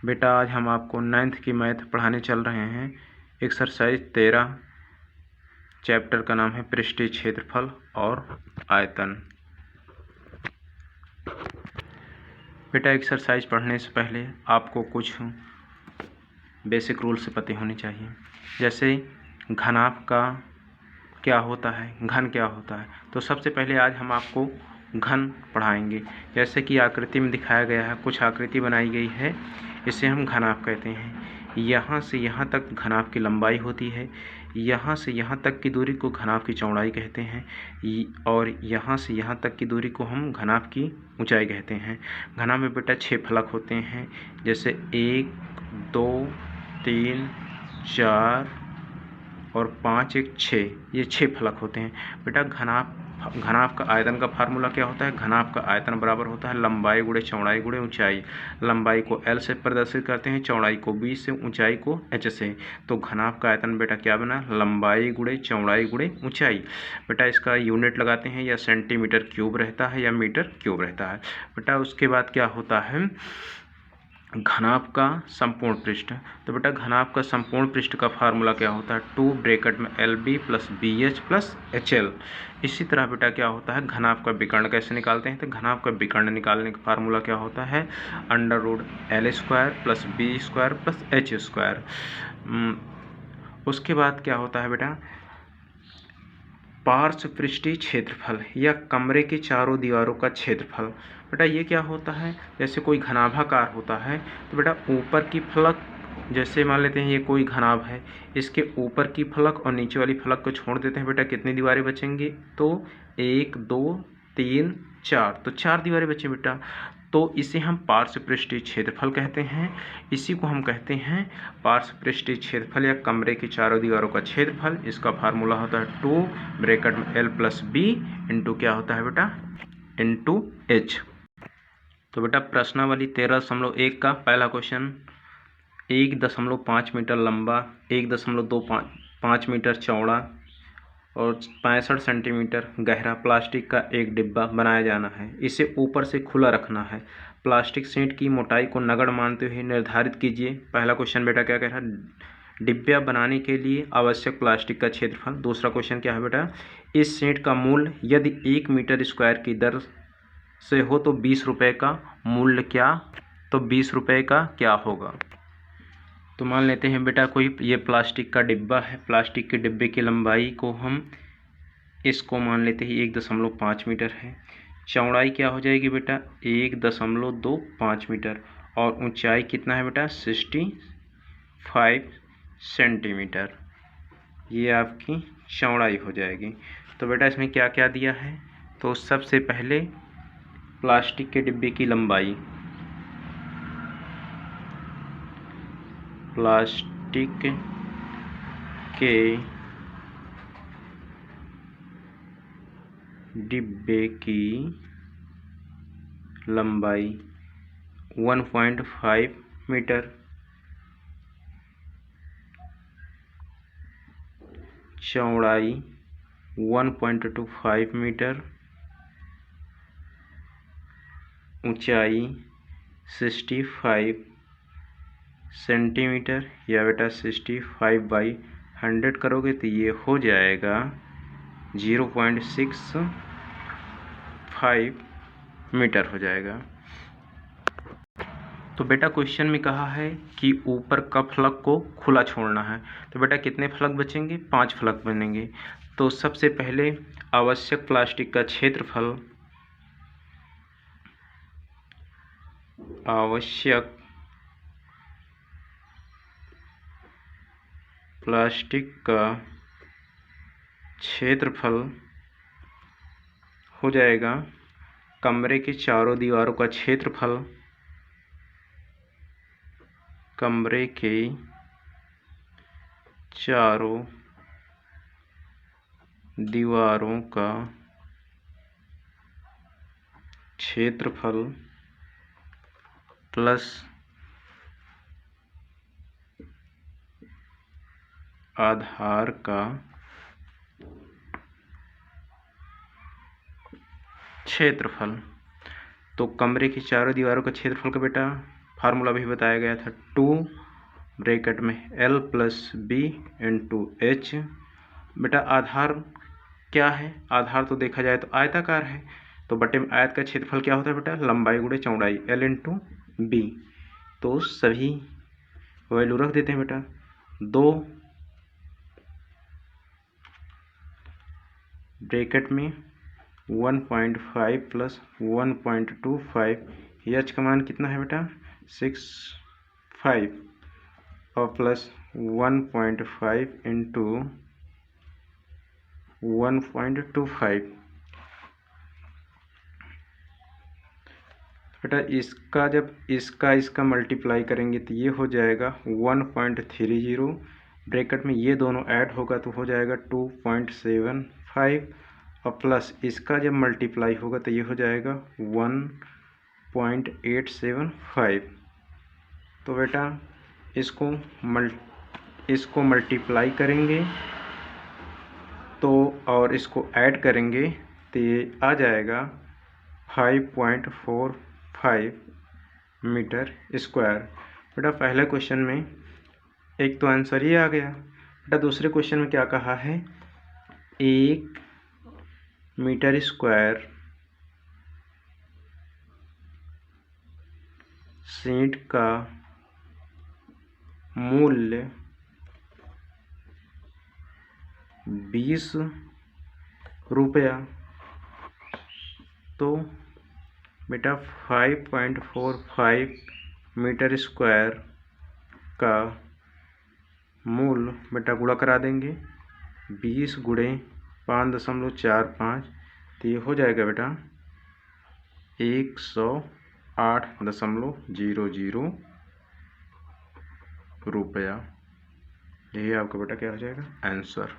बेटा आज हम आपको 9th की मैथ पढ़ाने चल रहे हैं। एक्सरसाइज 13 चैप्टर का नाम है पृष्ठीय क्षेत्रफल और आयतन। बेटा एक्सरसाइज पढ़ने से पहले आपको कुछ बेसिक रूल से पता होने चाहिए। जैसे घनाभ का क्या होता है, घन क्या होता है। तो सबसे पहले आज हम आपको घन पढ़ाएंगे। जैसे कि आकृति में दिखाया गया है, कुछ आकृति बनाई गई है, इसे हम घनाभ कहते हैं। यहाँ से यहाँ तक घनाभ की लंबाई होती है, यहाँ से यहाँ तक की दूरी को घनाभ की चौड़ाई कहते हैं, और यहाँ से यहाँ तक की दूरी को हम घनाभ की ऊंचाई कहते हैं। घनाभ में बेटा 6 फलक होते हैं, जैसे 1 2 3 4 और 5 1 6, ये 6 फलक होते हैं। बेटा घनाभ का आयतन का फार्मूला क्या होता है? घनाभ का आयतन बराबर होता है लंबाई गुणे चौड़ाई गुणे ऊंचाई। लंबाई को L से प्रदर्शित करते हैं, चौड़ाई को B से, ऊंचाई को H से। तो घनाभ का आयतन बेटा क्या बना? लंबाई गुणे चौड़ाई गुणे ऊंचाई। बेटा इसका यूनिट लगाते हैं, या सेंटीमीटर क्यूब रहता है या मीटर क्यूब रहता है। बेटा उसके बाद क्या होता है? घनाभ का संपूर्ण पृष्ठ। तो बेटा घनाभ का संपूर्ण पृष्ठ का फार्मूला क्या होता है? 2 ब्रैकेट में LB plus BH plus HL। इसी तरह बेटा क्या होता है? घनाभ का विकर्ण कैसे निकालते हैं? तो घनाभ का विकर्ण निकालने का फार्मूला क्या होता है? √L² plus B² plus H²। उसके बाद क्या होता है बेटा? पार्श्व पृष्ठीय क्षेत्रफल या कमरे के चारों दीवारों का क्षेत्रफल। बेटा ये क्या होता है? जैसे कोई घनाभाकार होता है तो बेटा ऊपर की फलक, जैसे मान लेते हैं ये कोई घनाभ है, इसके ऊपर की फलक और नीचे वाली फलक को छोड़ देते हैं। बेटा कितनी दीवारें बचेंगी? तो 1 2 3 4, तो 4 दीवारें बची बेटा। तो इसे हम पार्श्व पृष्ठीय क्षेत्रफल कहते हैं। इसी को हम कहते हैं पार्श्व पृष्ठीय क्षेत्रफल या कमरे की चारों दीवारों का क्षेत्रफल। इसका फार्मूला होता है 2 ब्रैकेट में L प्लस B इंटू क्या होता है बेटा? Into H। तो बेटा प्रश्नावली 13.1 का पहला क्वेश्चन, 1.5 मीटर लंबा, 1.25 मीटर चौड़ा और 65 सेंटीमीटर गहरा प्लास्टिक का एक डिब्बा बनाया जाना है। इसे ऊपर से खुला रखना है। प्लास्टिक शीट की मोटाई को नगण्य मानते हुए निर्धारित कीजिए। पहला क्वेश्चन बेटा क्या कह रहा है? डिब्बा बनाने के लिए आवश्यक प्लास्टिक का क्षेत्रफल। दूसरा क्वेश्चन क्या है बेटा? इस शीट का मूल्य यदि 1 मीटर स्क्वायर की दर से हो तो 20 रुपये का मूल्य क्या? तो 20 रुपये का क्या होगा? तो मान लेते हैं बेटा कोई ये प्लास्टिक का डिब्बा है। प्लास्टिक के डिब्बे की लंबाई को हम इसको मान लेते हैं 1.5 मीटर है। चौड़ाई क्या हो जाएगी बेटा? 1.25 मीटर। और ऊंचाई कितना है बेटा? 65 सेंटीमीटर। ये आपकी चौड़ाई हो जाएगी। तो बेटा इसमें क्या क्या दिया है? तो सबसे पहले प्लास्टिक के डिब्बे की लंबाई, प्लास्टिक के डिब्बे की लंबाई 1.5 मीटर, चौड़ाई 1.25 मीटर, ऊंचाई 65 सेंटीमीटर, या बेटा 65/100 करोगे तो ये हो जाएगा 0.65 मीटर हो जाएगा। तो बेटा क्वेश्चन में कहा है कि ऊपर का फलक को खुला छोड़ना है। तो बेटा कितने फलक बचेंगे? 5 फलक बनेंगे। तो सबसे पहले आवश्यक प्लास्टिक का क्षेत्रफल, आवश्यक प्लास्टिक का क्षेत्रफल हो जाएगा कमरे के चारों दीवारों का क्षेत्रफल, कमरे के चारों दीवारों का क्षेत्रफल प्लस आधार का क्षेत्रफल। तो कमरे की चारों दीवारों का क्षेत्रफल का बेटा फार्मूला भी बताया गया था, 2 ब्रैकेट में L + B × H। बेटा आधार क्या है? आधार तो देखा जाए तो आयताकार है, तो बटे में आयत का क्षेत्रफल क्या होता है बेटा? लंबाई गुणे चौड़ाई, L × B। तो सभी वैल्यू रख देते हैं बेटा। 2 ब्रैकेट में 1.5 + 1.25, H का मान कितना है बेटा? 6.5 और प्लस 1.5 × 1.25। बेटा इसका जब इसका मल्टीप्लाई करेंगे तो ये हो जाएगा 1.30, ब्रैकेट में ये दोनों ऐड होगा तो हो जाएगा 2.75 और प्लस इसका जब मल्टीप्लाई होगा तो ये हो जाएगा 1.875। तो बेटा इसको मल्टीप्लाई करेंगे तो और इसको ऐड करेंगे तो ये आ जाएगा 5.45 मीटर स्क्वायर। बेटा पहले क्वेश्चन में एक तो आंसर ही आ गया। बेटा दूसरे क्वेश्चन में क्या कहा है? 1 मीटर स्क्वायर सीट का मूल्य 20 रुपया। तो बेटा 5.45 मीटर स्क्वायर का मूल बेटा गुणा करा देंगे, 20 × 5.45, तो ये हो जाएगा बेटा 108.00 रुपया। यही आपका बेटा क्या हो जाएगा? आंसर।